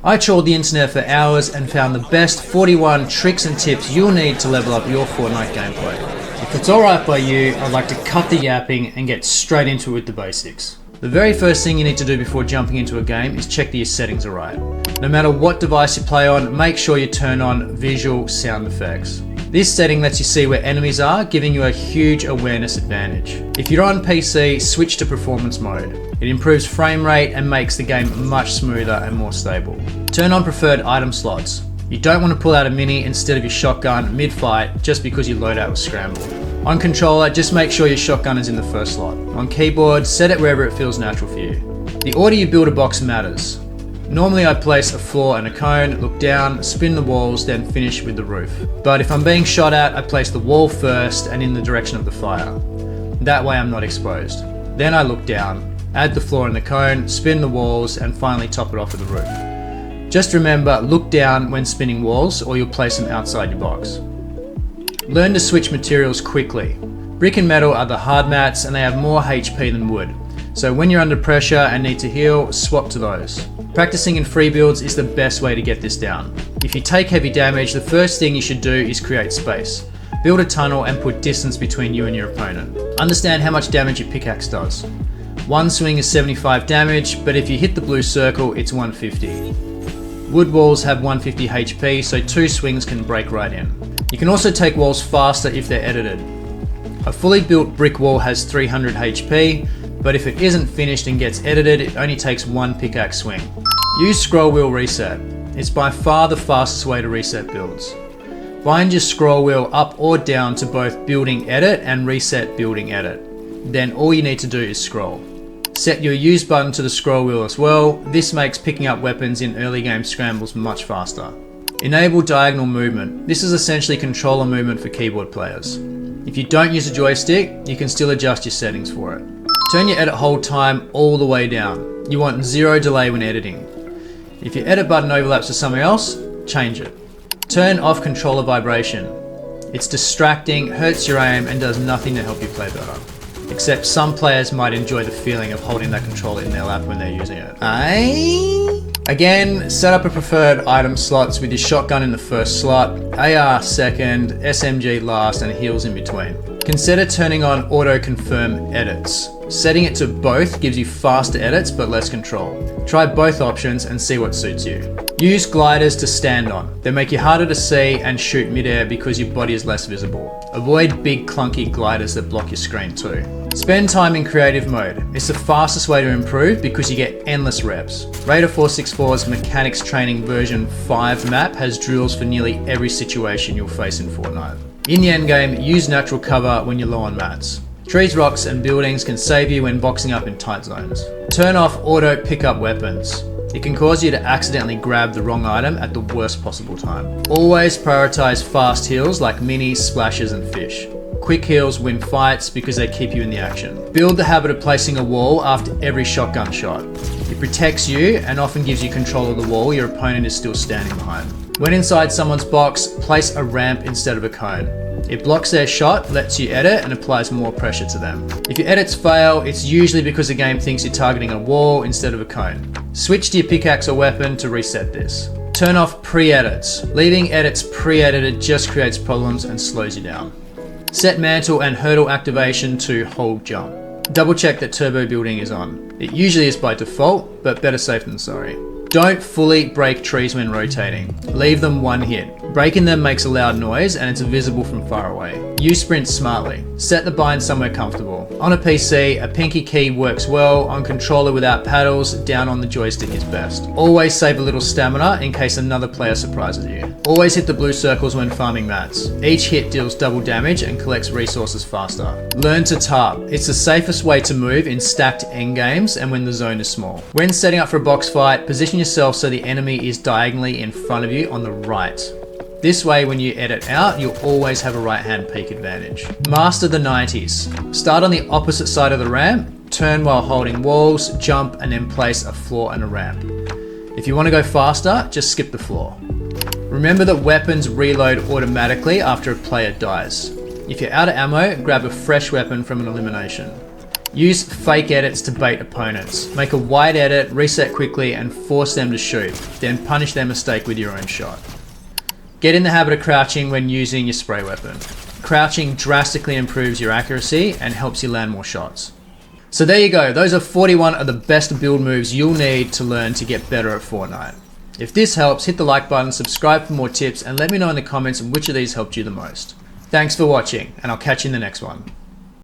I trawled the internet for hours and found the best 41 tricks and tips you'll need to level up your Fortnite gameplay. If it's alright by you, I'd like to cut the yapping and get straight into it with the basics. The very first thing you need to do before jumping into a game is check that your settings are right. No matter what device you play on, make sure you turn on visual sound effects. This setting lets you see where enemies are, giving you a huge awareness advantage. If you're on PC, switch to performance mode. It improves frame rate and makes the game much smoother and more stable. Turn on preferred item slots. You don't want to pull out a mini instead of your shotgun mid-fight just because your loadout was scrambled. On controller, just make sure your shotgun is in the first slot. On keyboard, set it wherever it feels natural for you. The order you build a box matters. Normally I place a floor and a cone, look down, spin the walls, then finish with the roof. But if I'm being shot at, I place the wall first and in the direction of the fire. That way I'm not exposed. Then I look down, add the floor and the cone, spin the walls, and finally top it off with the roof. Just remember, look down when spinning walls or you'll place them outside your box. Learn to switch materials quickly. Brick and metal are the hard mats and they have more HP than wood. So when you're under pressure and need to heal, swap to those. Practicing in free builds is the best way to get this down. If you take heavy damage, the first thing you should do is create space. Build a tunnel and put distance between you and your opponent. Understand how much damage your pickaxe does. One swing is 75 damage, but if you hit the blue circle, it's 150. Wood walls have 150 HP, so 2 swings can break right in. You can also take walls faster if they're edited. A fully built brick wall has 300 HP, but if it isn't finished and gets edited, it only takes 1 pickaxe swing. Use scroll wheel reset. It's by far the fastest way to reset builds. Bind your scroll wheel up or down to both building edit and reset building edit. Then all you need to do is scroll. Set your use button to the scroll wheel as well. This makes picking up weapons in early game scrambles much faster. Enable diagonal movement. This is essentially controller movement for keyboard players. If you don't use a joystick, you can still adjust your settings for it. Turn your edit hold time all the way down. You want 0 delay when editing. If your edit button overlaps with something else, change it. Turn off controller vibration. It's distracting, hurts your aim, and does nothing to help you play better. Except some players might enjoy the feeling of holding that controller in their lap when they're using it. Again, set up a preferred item slots with your shotgun in the first slot, AR second, SMG last, and heals in between. Consider turning on auto confirm edits. Setting it to both gives you faster edits but less control. Try both options and see what suits you. Use gliders to stand on. They make you harder to see and shoot midair because your body is less visible. Avoid big clunky gliders that block your screen too. Spend time in creative mode. It's the fastest way to improve because you get endless reps. Raider 464's Mechanics Training version 5 map has drills for nearly every situation you'll face in Fortnite. In the endgame, use natural cover when you're low on mats. Trees, rocks, and buildings can save you when boxing up in tight zones. Turn off auto pick up weapons. It can cause you to accidentally grab the wrong item at the worst possible time. Always prioritize fast heals like minis, splashes, and fish. Quick heals win fights because they keep you in the action. Build the habit of placing a wall after every shotgun shot. It protects you and often gives you control of the wall your opponent is still standing behind. When inside someone's box, place a ramp instead of a cone. It blocks their shot, lets you edit, and applies more pressure to them. If your edits fail, it's usually because the game thinks you're targeting a wall instead of a cone. Switch to your pickaxe or weapon to reset this. Turn off pre-edits. Leaving edits pre-edited just creates problems and slows you down. Set mantle and hurdle activation to hold jump. Double check that turbo building is on. It usually is by default, but better safe than sorry. Don't fully break trees when rotating. Leave them one hit. Breaking them makes a loud noise and it's visible from far away. Use sprint smartly. Set the bind somewhere comfortable. On a PC, a pinky key works well. On controller without paddles, down on the joystick is best. Always save a little stamina in case another player surprises you. Always hit the blue circles when farming mats. Each hit deals double damage and collects resources faster. Learn to tarp. It's the safest way to move in stacked endgames and when the zone is small. When setting up for a box fight, position yourself so the enemy is diagonally in front of you on the right. This way, when you edit out, you'll always have a right-hand peek advantage. Master the 90s. Start on the opposite side of the ramp, turn while holding walls, jump, and then place a floor and a ramp. If you want to go faster, just skip the floor. Remember that weapons reload automatically after a player dies. If you're out of ammo, grab a fresh weapon from an elimination. Use fake edits to bait opponents. Make a wide edit, reset quickly, and force them to shoot. Then punish their mistake with your own shot. Get in the habit of crouching when using your spray weapon. Crouching drastically improves your accuracy and helps you land more shots. So there you go, those are 41 of the best build moves you'll need to learn to get better at Fortnite. If this helps, hit the like button, subscribe for more tips, and let me know in the comments which of these helped you the most. Thanks for watching, and I'll catch you in the next one.